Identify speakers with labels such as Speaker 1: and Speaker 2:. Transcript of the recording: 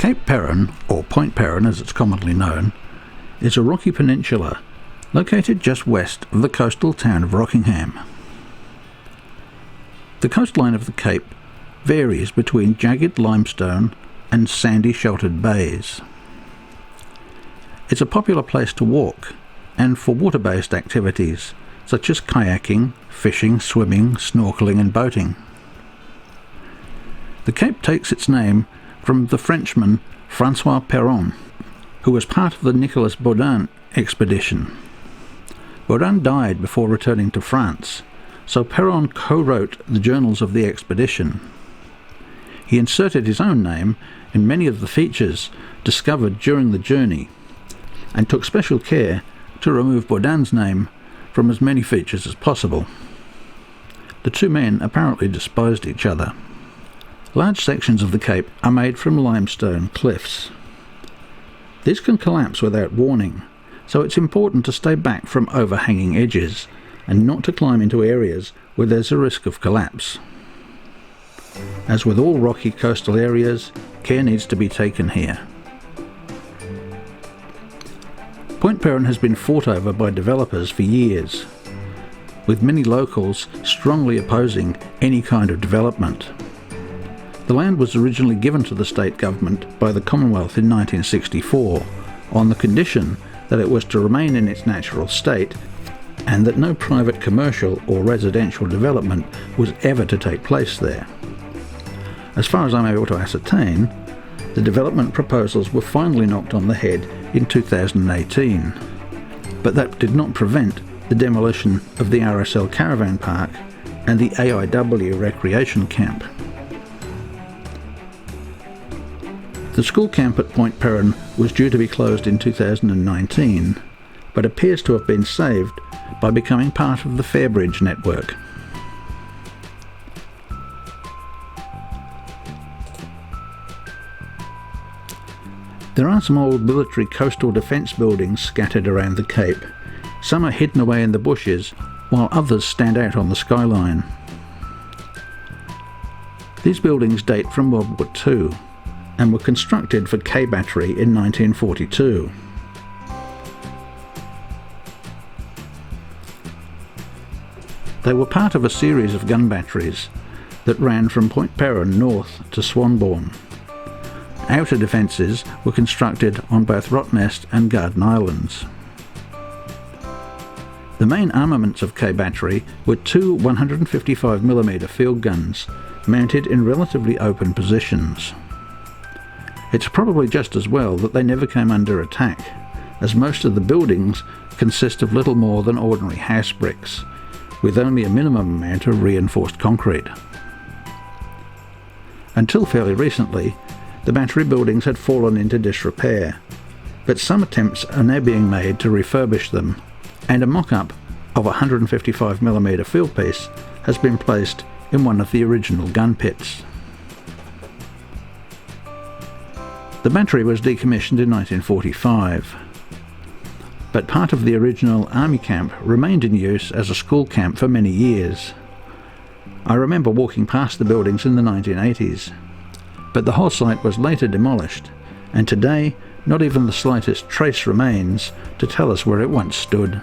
Speaker 1: Cape Peron, or Point Peron as it's commonly known, is a rocky peninsula located just west of the coastal town of Rockingham. The coastline of the Cape varies between jagged limestone and sandy sheltered bays. It's a popular place to walk and for water-based activities such as kayaking, fishing, swimming, snorkeling and boating. The Cape takes its name from the Frenchman Francois Peron, who was part of the Nicolas Baudin expedition. Baudin died before returning to France, so Peron co-wrote the journals of the expedition. He inserted his own name in many of the features discovered during the journey, and took special care to remove Baudin's name from as many features as possible. The two men apparently despised each other. Large sections of the Cape are made from limestone cliffs. These can collapse without warning, so it's important to stay back from overhanging edges and not to climb into areas where there's a risk of collapse. As with all rocky coastal areas, care needs to be taken here. Point Peron has been fought over by developers for years, with many locals strongly opposing any kind of development. The land was originally given to the state government by the Commonwealth in 1964 on the condition that it was to remain in its natural state and that no private commercial or residential development was ever to take place there. As far as I'm able to ascertain, the development proposals were finally knocked on the head in 2018, but that did not prevent the demolition of the RSL Caravan Park and the AIW Recreation Camp. The school camp at Point Peron was due to be closed in 2019, but appears to have been saved by becoming part of the Fairbridge network. There are some old military coastal defence buildings scattered around the Cape. Some are hidden away in the bushes, while others stand out on the skyline. These buildings date from World War II and were constructed for K Battery in 1942. They were part of a series of gun batteries that ran from Point Peron north to Swanbourne. Outer defences were constructed on both Rottnest and Garden Islands. The main armaments of K Battery were two 155mm field guns mounted in relatively open positions. It's probably just as well that they never came under attack, as most of the buildings consist of little more than ordinary house bricks, with only a minimum amount of reinforced concrete. Until fairly recently, the battery buildings had fallen into disrepair, but some attempts are now being made to refurbish them, and a mock-up of a 155mm field piece has been placed in one of the original gun pits. The battery was decommissioned in 1945, but part of the original army camp remained in use as a school camp for many years. I remember walking past the buildings in the 1980s, but the whole site was later demolished, and today not even the slightest trace remains to tell us where it once stood.